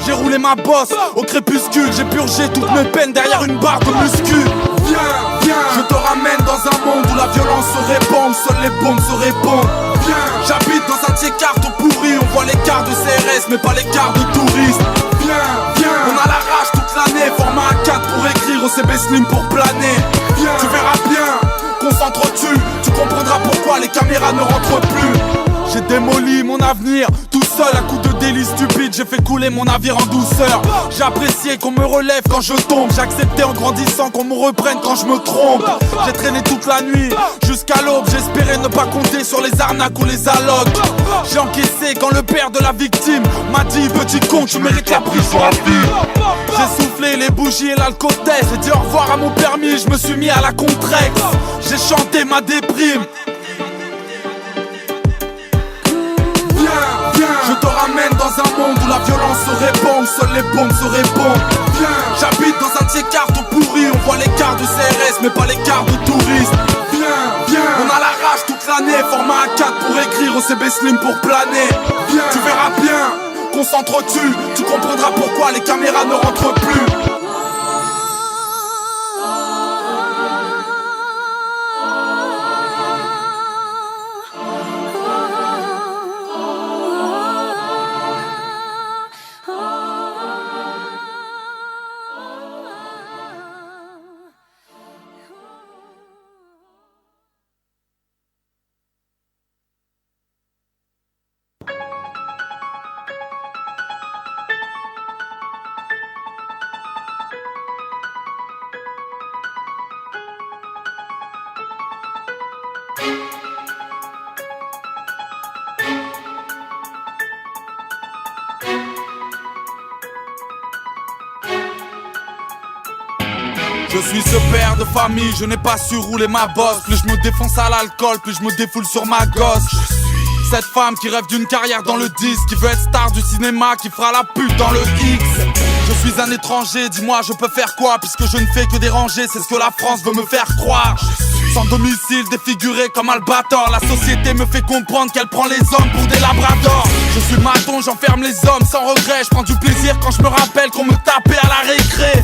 J'ai roulé ma bosse au crépuscule, j'ai purgé toutes mes peines derrière une barre de muscu. Viens, viens, je te ramène dans un monde où la violence se répand, où seules les bombes se répandent. Viens, j'habite dans un tiers-quart tout pourri, on voit les quarts de CRS mais pas les quarts de touristes. Viens, viens, on a la rage toute l'année, format A4 pour écrire au CB Slim pour planer. Viens, tu verras bien, concentre-tu, tu comprendras pourquoi les caméras ne rentrent plus. J'ai démoli mon avenir, tout seul à coups de délit stupide. J'ai fait couler mon navire en douceur. J'ai apprécié qu'on me relève quand je tombe. J'ai accepté en grandissant qu'on me reprenne quand je me trompe. J'ai traîné toute la nuit jusqu'à l'aube. J'espérais ne pas compter sur les arnaques ou les allocs. J'ai encaissé quand le père de la victime m'a dit petit con, tu mérites la prison à vie. J'ai soufflé les bougies et l'alcotesse. J'ai dit au revoir à mon permis, je me suis mis à la Contrex. J'ai chanté ma déprime. Je te ramène dans un monde où la violence se répand, où seules les bombes se répandent. Viens, j'habite dans un tiers-quart tout pourri, on voit les quarts de CRS mais pas les quarts de touristes. Viens, viens, on a la rage toute l'année, format A4 pour écrire au CB Slim pour planer. Viens, tu verras bien, concentre-tu, tu comprendras pourquoi les caméras ne rentrent plus. Je suis ce père de famille, je n'ai pas su rouler ma bosse. Plus je me défonce à l'alcool, plus je me défoule sur ma gosse. Cette femme qui rêve d'une carrière dans le disque, qui veut être star du cinéma, qui fera la pute dans le X. Je suis un étranger, dis-moi je peux faire quoi, puisque je ne fais que déranger, c'est ce que la France veut me faire croire. Sans domicile, défiguré comme Albator, la société me fait comprendre qu'elle prend les hommes pour des labradors. Je suis maton, j'enferme les hommes sans regret. Je prends du plaisir quand je me rappelle qu'on me tapait à la récré.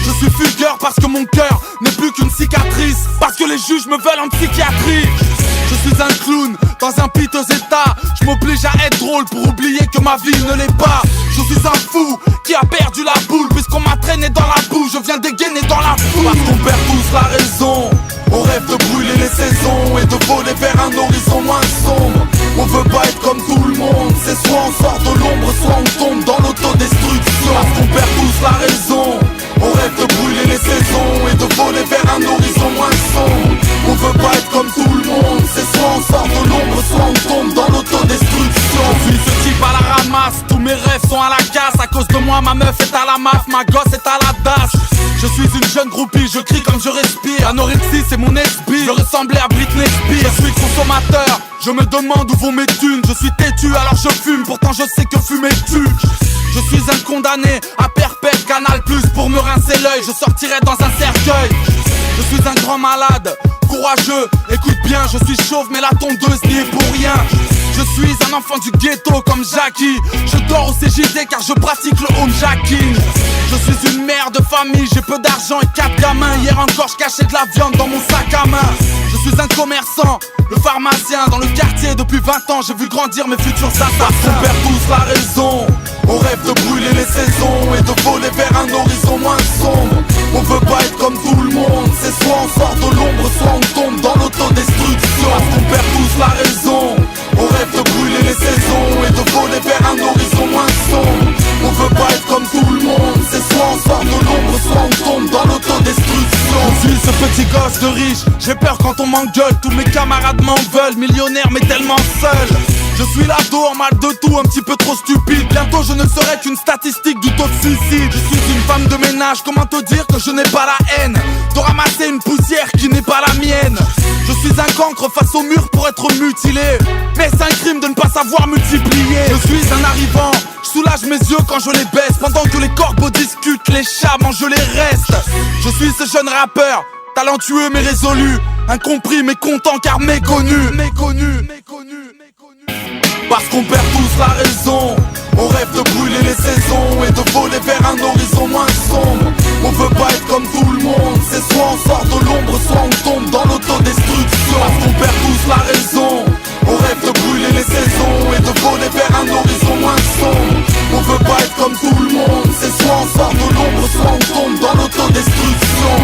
Je suis fugueur parce que mon cœur n'est plus qu'une cicatrice, parce que les juges me veulent en psychiatrie. Je suis un clown dans un piteux état. Je m'oblige à être drôle pour oublier que ma vie ne l'est pas. Je suis un fou qui a perdu la boule, puisqu'on m'a traîné dans la boue, je viens dégainer dans la foule. Parce qu'on perd tous la raison, on rêve de brûler les saisons et de voler vers un horizon moins sombre. On veut pas être comme tout le monde, c'est soit on sort de l'ombre, soit on tombe dans l'autodestruction. Parce qu'on perd tous la raison, on rêve de brûler les saisons et de voler vers un horizon moins sombre. sont à la casse. À cause de moi, ma meuf est à la maf, ma gosse est à la DAS. Je suis une jeune groupie, je crie comme je respire. Anorexie, c'est mon SB. Je ressemblais à Britney Spears. Je suis consommateur, je me demande où vont mes thunes. Je suis têtu, alors je fume, pourtant je sais que fumer tue. Je suis un condamné à perpète, Canal Plus pour me rincer l'œil. Je sortirai dans un cercueil. Je suis un grand malade, courageux, écoute bien, je suis chauve mais la tondeuse n'y est pour rien. Je suis un enfant du ghetto comme Jackie. Je dors au CJD car je pratique le homejacking. Je suis une mère de famille, j'ai peu d'argent et 4 gamins. Hier encore je cachais de la viande dans mon sac à main. Je suis un commerçant, le pharmacien dans le quartier. Depuis 20 ans j'ai vu grandir mes futurs assassins. On perd tous la raison, on rêve de brûler les saisons et de voler vers un horizon moins sombre. On veut pas être comme tout le monde, c'est soit on sort de l'ombre, soit on tombe dans l'autodestruction. Parce qu'on perd tous la raison, on rêve de brûler les saisons et de voler vers un horizon moins sombre. On veut pas être comme tout le monde, c'est soit on sort de l'ombre, soit on tombe dans l'autodestruction. Je suis ce petit gosse de riche, j'ai peur quand on m'engueule. Tous mes camarades m'en veulent, millionnaire mais tellement seul. Je suis l'ado en mal de tout, un petit peu trop stupide. Bientôt je ne serai qu'une statistique du taux de suicide. Je suis une femme de ménage, comment te dire que je n'ai pas la haine de ramasser une poussière qui n'est pas la mienne. Je suis un cancre face au mur pour être mutilé, mais c'est un crime de ne pas savoir multiplier. Je suis un arrivant, je soulage mes yeux quand je les baisse. Pendant que les corbeaux discutent, les chats mangent les restes. Je suis ce jeune rappeur, talentueux mais résolu, incompris mais content car méconnu. Parce qu'on perd tous la raison, on rêve de brûler les saisons et de voler vers un horizon moins sombre. On veut pas être comme tout le monde, c'est soit on sort de l'ombre, soit on tombe dans l'autodestruction. Parce qu'on perd tous la raison, on rêve de brûler les saisons et de voler vers un horizon moins sombre. On veut pas être comme tout le monde, c'est soit on sort de l'ombre, soit on tombe dans l'autodestruction.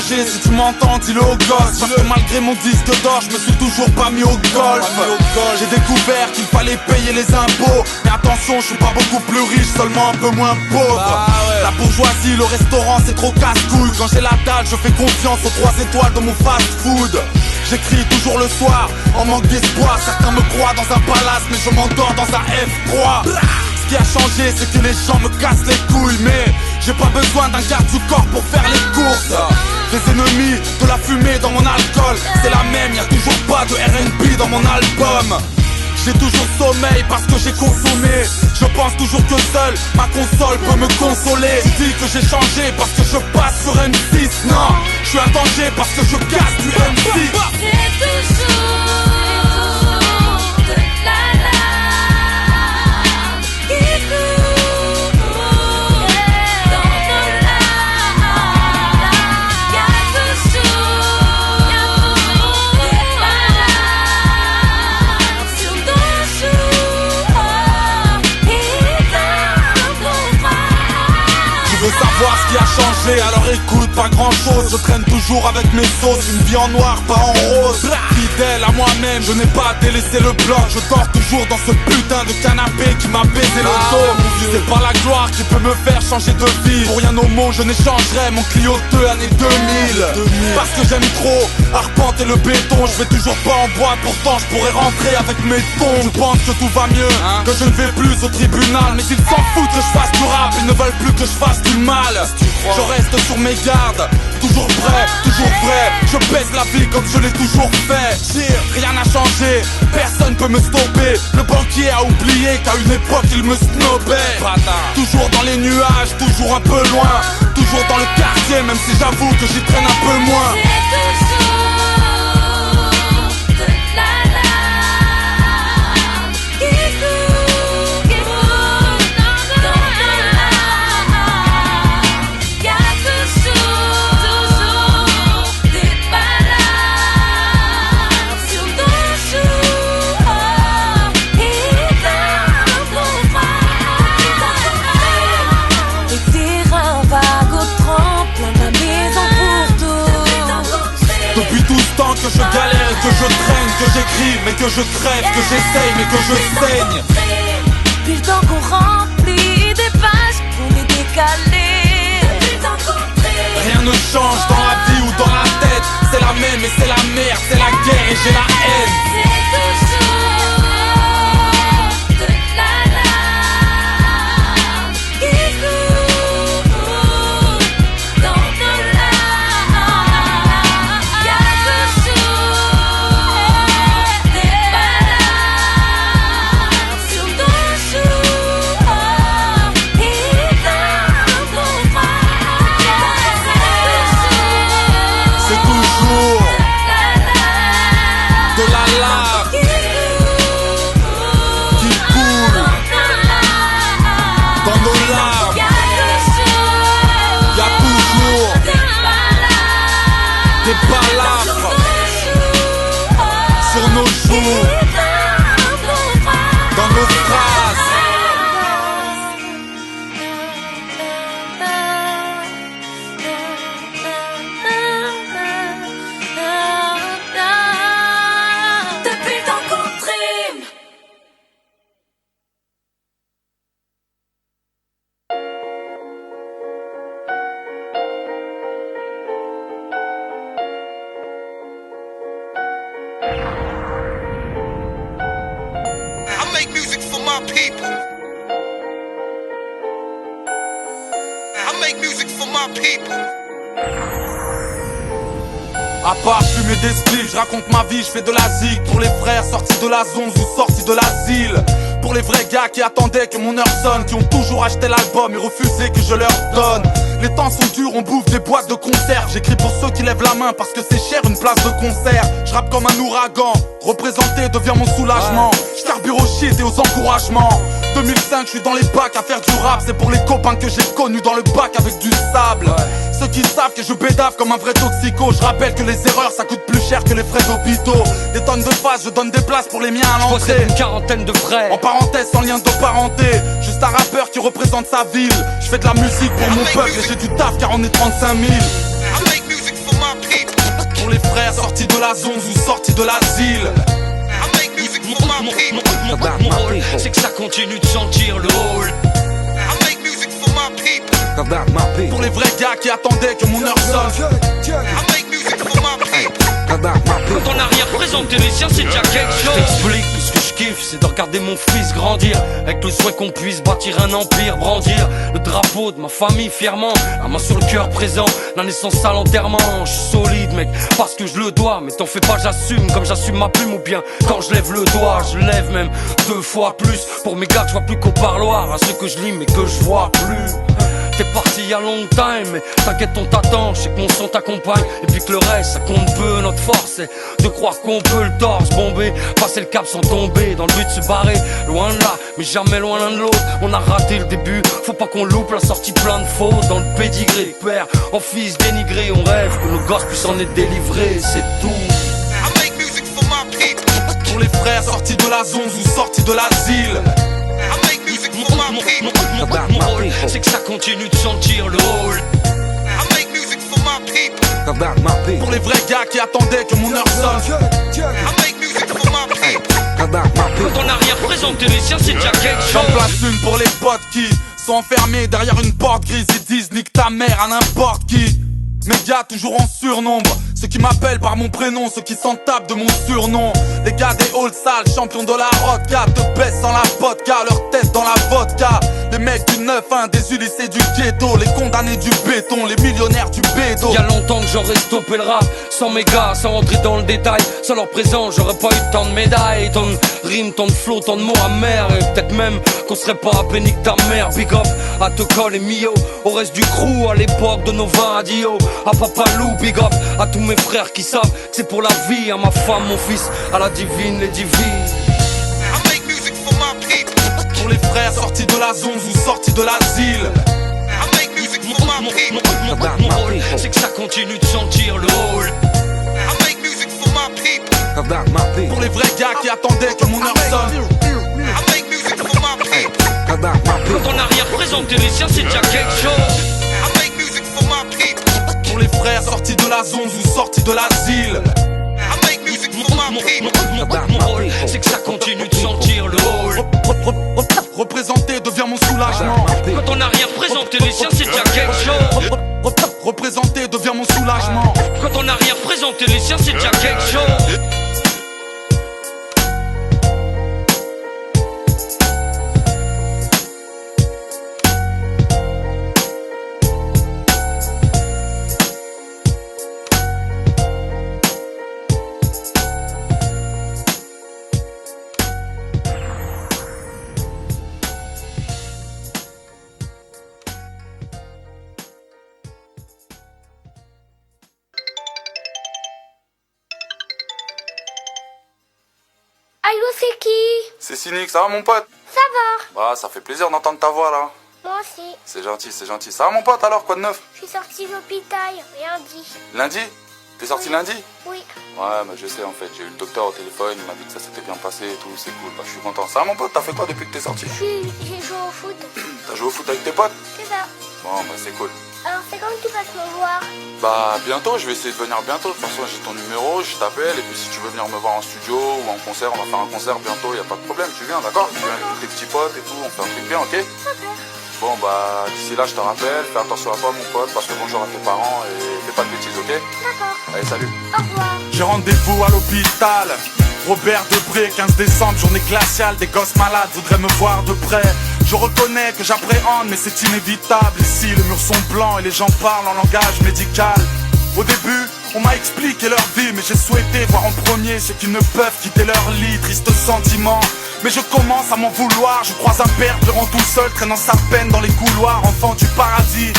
Si tu m'entends, dis-le au gosse. Parce que malgré mon disque d'or, je me suis toujours pas mis au golf. J'ai découvert qu'il fallait payer les impôts. Mais attention, je suis pas beaucoup plus riche, seulement un peu moins pauvre. La bourgeoisie, le restaurant, c'est trop casse-couille. Quand j'ai la dalle, je fais confiance aux 3 étoiles de mon fast-food. J'écris toujours le soir, en manque d'espoir. Certains me croient dans un palace, mais je m'endors dans un F3. Ce qui a changé, c'est que les gens me cassent les couilles. Mais j'ai pas besoin d'un garde du corps pour faire les courses. Des ennemis, de la fumée dans mon alcool, c'est la même, y'a toujours pas de R&B dans mon album. J'ai toujours sommeil parce que j'ai consommé. Je pense toujours que seul ma console peut me consoler. Tu dis que j'ai changé parce que je passe sur M6. Non, je suis un danger parce que je casse du M6. C'est toujours de la larme qui coule dans nos larmes. Y'a toujours de la larme sur nos joues et dans nos bras. Tu veux savoir ce qui a changé? changé, alors écoute, pas grand chose. Je traîne toujours avec mes sauces, une vie en noir, pas en rose. Fidèle à moi-même, je n'ai pas délaissé le bloc. Je dors toujours dans ce putain de canapé qui m'a baisé le dos. C'est pas la gloire qui peut me faire changer de vie. Pour rien au monde, je n'échangerai mon Clio 2 année 2000. Parce que j'aime trop arpenter le béton. Je vais toujours pas en boîte, pourtant je pourrais rentrer avec mes tons. Je pense que tout va mieux, que je ne vais plus au tribunal. Mais ils s'en foutent que je fasse du rap, ils ne veulent plus que je fasse du mal. Je reste sur mes gardes, toujours prêt, toujours vrai. Je baisse la vie comme je l'ai toujours fait. Rien n'a changé, personne peut me stopper. Le banquier a oublié qu'à une époque il me snobait. Toujours dans les nuages, toujours un peu loin. Toujours dans le quartier, même si j'avoue que j'y traîne un peu moins. Que je galère, que je traîne, que j'écris, mais que je crève, que j'essaye, mais que je saigne. Depuis le temps qu'on remplit des pages pour les décaler. Rien ne change dans la vie ou dans la tête. C'est la même et c'est la merde, c'est la guerre et j'ai la haine. C'est toujours de la larme qui coule dans de l'âme. Y'a toujours des balades sur nos joues et dans nos bras. C'est toujours de la lave qui coule dans nos larmes. Y'a toujours des balafres sur nos joues, dans nos phrases. Depuis le temps qu'on trime. I make music for my people. I make music for my people. À part fumer des spliffs, je raconte ma vie, je fais de la zig. Pour les frères sortis de la zone ou sortis de l'asile. Pour les vrais gars qui attendaient que mon heure sonne, qui ont toujours acheté l'album et refusé que je leur donne. Les temps sont durs, on bouffe des boîtes de conserve. J'écris pour ceux qui lèvent la main parce que c'est cher une place de concert. Je rappe comme un ouragan, représenter devient mon soulagement. Je carbure au shit et aux encouragements. 2005, je suis dans les bacs à faire du rap. C'est pour les copains que j'ai connus dans le bac avec du sable. Ceux qui savent que je bédave comme un vrai toxico. Je rappelle que les erreurs ça coûte plus cher que les frais d'hôpitaux. Des tonnes de phases, je donne des places pour les miens à l'entrée. Une quarantaine de frères. En parenthèse, sans lien de parenté. Juste un rappeur qui représente sa ville. Je fais de la musique pour mon peuple et j'ai du taf car on est 35 000. Pour les frères sortis de la zone ou sortis de l'asile. Mon rôle, c'est que ça continue de sentir le hall. Pour les vrais gars qui attendaient que mon heure sonne. Quand on a rien représenté les siens, c'est déjà quelque chose. Je t'explique, tout ce que je kiffe, c'est de regarder mon fils grandir. Avec le souhait qu'on puisse bâtir un empire, brandir le drapeau de ma famille fièrement. La main sur le cœur présent, la naissance à l'enterrement. Je suis solide mec, parce que je le dois. Mais t'en fais pas, j'assume, comme j'assume ma plume. Ou bien quand je lève le doigt, je lève même 2 fois plus. Pour mes gars que je vois plus qu'au parloir, à ceux que je lis mais que je vois plus. T'es parti il y a long time, mais t'inquiète on t'attend, je sais que mon son t'accompagne. Et puis que le reste ça compte peu, notre force c'est de croire qu'on peut le torse bomber, passer le cap sans tomber, dans le but de se barrer, loin de là, mais jamais loin l'un de l'autre. On a raté le début, faut pas qu'on loupe la sortie, plein de fautes dans le pédigré. Père en fils dénigré, on rêve que nos gosses puissent en être délivrés, c'est tout. Pour les frères sortis de la zone ou sortis de l'asile. Mon rôle, c'est que ça continue de sentir le hall. Pour les vrais gars qui attendaient que mon heure sonne. Quand on a rien présenté les siens, c'est déjà quelque chose. J'en place une pour les potes qui sont enfermés derrière une porte grise et disent nique ta mère à n'importe qui. Médias toujours en surnombre, ceux qui m'appellent par mon prénom, ceux qui s'en tapent de mon surnom. Les gars des halls sales, champions de la rodka, te baissent sans la vodka, leur tête dans la vodka. Les mecs du 9-1, des Ulysses du ghetto, les condamnés du béton, les millionnaires du bédo. Y'a longtemps que j'aurais stoppé le rap, sans mes gars, sans rentrer dans le détail. Sans leur présence, j'aurais pas eu tant de médailles, tant de rimes, tant de flots, tant de mots amers. Et peut-être même qu'on serait pas appelé nique ta mère. Big up à Tocol et Mio, au reste du crew, à l'époque de Nova Adio. À Papa Lou, big up à tous mes frères qui savent que c'est pour la vie. À ma femme, mon fils, à la divine, les divises. Pour les frères sortis de la zone ou sortis de l'asile. Mon rôle, c'est que ça continue de sentir le hall. Pour les vrais gars qui attendaient que mon heure sonne. Quand on a rien présenté les siens, c'est déjà quelque chose. Pour les frères sortis de la zone ou sortis de l'asile. Mon rôle, c'est que ça continue de sentir le hall. Représenter devient mon soulagement. Quand on a rien présenté les siens, c'est déjà quelque chose. Représenter devient mon soulagement. Quand on a rien présenté les siens, c'est déjà quelque chose. Allô, c'est qui? C'est Cynic, ça va mon pote? Ça va. Bah ça fait plaisir d'entendre ta voix là. Moi aussi. C'est gentil, c'est gentil. Ça va mon pote alors, quoi de neuf? Je suis sortie de l'hôpital, lundi. Lundi? T'es sorti lundi? Oui. Ouais, bah je sais en fait, j'ai eu le docteur au téléphone, il m'a dit que ça s'était bien passé et tout, c'est cool, bah je suis content. Ça va mon pote, t'as fait quoi depuis que t'es sorti? J'ai joué au foot. T'as joué au foot avec tes potes? C'est ça. Bon bah c'est cool. Alors c'est quand tu passes me voir? Bah bientôt, je vais essayer de venir bientôt. De toute façon j'ai ton numéro, je t'appelle et puis si tu veux venir me voir en studio ou en concert, on va faire un concert bientôt, y a pas de problème, tu viens, d'accord? Tu viens avec tes petits potes et tout, on fait un truc bien, ok? Bon bah d'ici là je te rappelle, fais attention à toi mon pote, parce que bonjour à tes parents et fais pas de bêtises, ok? D'accord. Allez salut. Au revoir. J'ai rendez-vous à l'hôpital. Robert Debré, 15 décembre, journée glaciale, des gosses malades voudraient me voir de près. Je reconnais que j'appréhende, mais c'est inévitable. Ici, les murs sont blancs et les gens parlent en langage médical. Au début, on m'a expliqué leur vie, mais j'ai souhaité voir en premier ceux qui ne peuvent quitter leur lit. Triste sentiment, mais je commence à m'en vouloir. Je croise un père pleurant tout seul, traînant sa peine dans les couloirs. Enfant du paradis,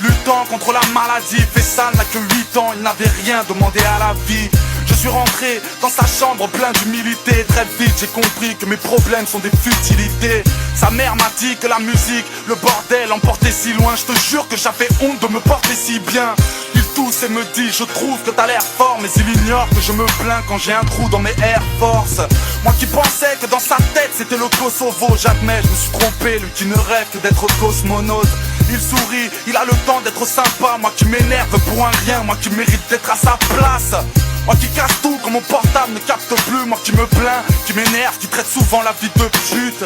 luttant contre la maladie. Fessal n'a que 8 ans, il n'avait rien demandé à la vie. Je suis rentré dans sa chambre plein d'humilité. Très vite j'ai compris que mes problèmes sont des futilités. Sa mère m'a dit que la musique, le bordel emportait si loin. Je te jure que j'avais honte de me porter si bien. Il tousse et me dit je trouve que t'as l'air fort, mais il ignore que je me plains quand j'ai un trou dans mes Air Force. Moi qui pensais que dans sa tête c'était le Kosovo. J'admets, je me suis trompé, lui qui ne rêve que d'être cosmonaute. Il sourit, il a le temps d'être sympa. Moi qui m'énerve pour un rien, moi qui mérite d'être à sa place. Moi qui casse tout quand mon portable ne capte plus. Moi qui me plains, qui m'énerve, qui traite souvent la vie de pute.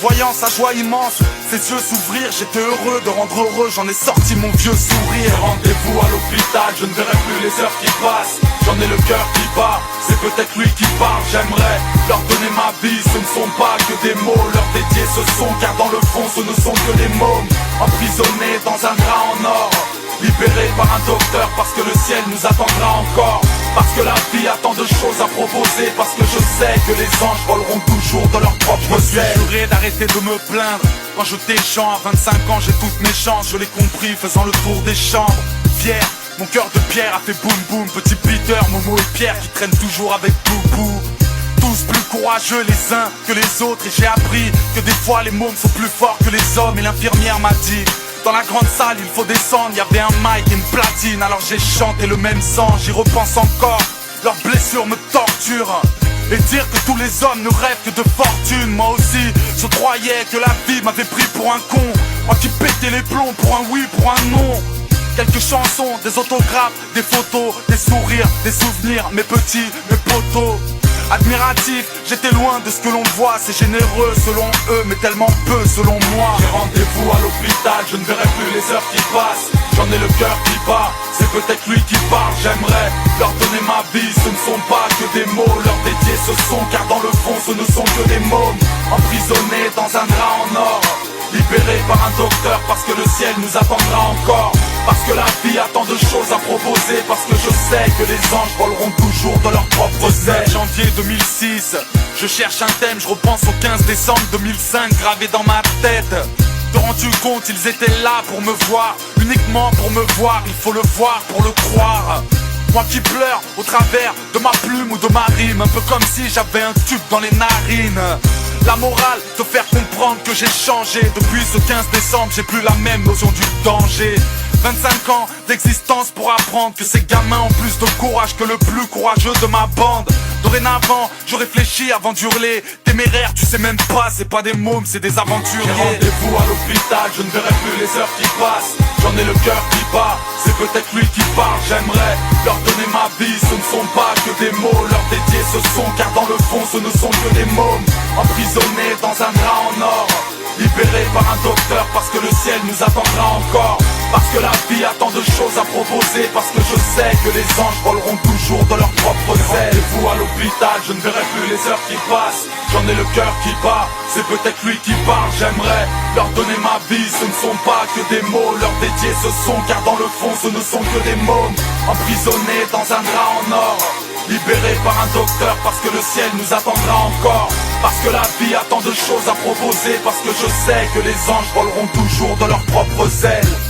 Voyant sa joie immense, ses yeux s'ouvrir, j'étais heureux de rendre heureux, j'en ai sorti mon vieux sourire. Rendez-vous à l'hôpital, je ne verrai plus les heures qui passent. J'en ai le cœur qui bat, c'est peut-être lui qui parle. J'aimerais leur donner ma vie, ce ne sont pas que des mots. Leur dédier ce son, car dans le fond ce ne sont que des mômes. Emprisonnés dans un drap en or, libérés par un docteur parce que le ciel nous attendra encore. Parce que la vie a tant de choses à proposer. Parce que je sais que les anges voleront toujours de leur propre ciel. Je juré d'arrêter de me plaindre. Quand j'étais chiant à 25 ans, j'ai toutes mes chances. Je l'ai compris faisant le tour des chambres. Fier, mon cœur de pierre a fait boum boum. Petit Peter, Momo et Pierre qui traînent toujours avec Boubou. Tous plus courageux les uns que les autres. Et j'ai appris que des fois les mômes sont plus forts que les hommes. Et l'infirmière m'a dit dans la grande salle il faut descendre. Y'avait un mic et une platine, alors j'ai chanté le même sang. J'y repense encore, leurs blessures me torturent. Et dire que tous les hommes ne rêvent que de fortune. Moi aussi, je croyais que la vie m'avait pris pour un con. Moi qui pétais les plombs pour un oui, pour un non. Quelques chansons, des autographes, des photos, des sourires, des souvenirs, mes petits, mes potos. Admiratif, j'étais loin de ce que l'on voit. C'est généreux selon eux, mais tellement peu selon moi. J'ai rendez-vous à l'hôpital, je ne verrai plus les heures qui passent. J'en ai le cœur qui bat, c'est peut-être lui qui parle. J'aimerais leur donner ma vie, ce ne sont pas que des mots. Leur dédier ce son, car dans le fond ce ne sont que des mômes. Emprisonnés dans un drap en or, libérés par un docteur parce que le ciel nous attendra encore. Parce que la vie a tant de choses à proposer. Parce que je sais que les anges voleront toujours de leurs propres ailes. Janvier 2006, je cherche un thème. Je repense au 15 décembre 2005 gravé dans ma tête. Te rends-tu compte, ils étaient là pour me voir. Uniquement pour me voir, il faut le voir pour le croire. Moi qui pleure au travers de ma plume ou de ma rime. Un peu comme si j'avais un tube dans les narines. La morale, te faire comprendre que j'ai changé. Depuis ce 15 décembre, j'ai plus la même notion du danger. 25 ans d'existence pour apprendre que ces gamins ont plus de courage que le plus courageux de ma bande. Dorénavant, je réfléchis avant d'hurler. Téméraire, tu sais même pas, c'est pas des mômes, c'est des aventuriers. J'ai rendez-vous à l'hôpital, je ne verrai plus les heures qui passent. J'en ai le cœur qui bat, c'est peut-être lui qui parle. J'aimerais leur donner ma vie, ce ne sont pas que des mots. Leur dédier ce son, car dans le fond ce ne sont que des mômes. Emprisonnés dans un drap en or, libérés par un docteur parce que le ciel nous attendra encore. Parce que la vie a tant de choses à proposer. Parce que je sais que les anges voleront toujours de leurs propres ailes. Rendez-vous à l'hôpital, je ne verrai plus les heures qui passent. J'en ai le cœur qui bat, c'est peut-être lui qui parle. J'aimerais leur donner ma vie, ce ne sont pas que des mots. Leur dédier ce son, car dans le fond ce ne sont que des mômes. Emprisonnés dans un drap en or, libérés par un docteur parce que le ciel nous attendra encore. Parce que la vie a tant de choses à proposer. Parce que je sais que les anges voleront toujours de leurs propres ailes.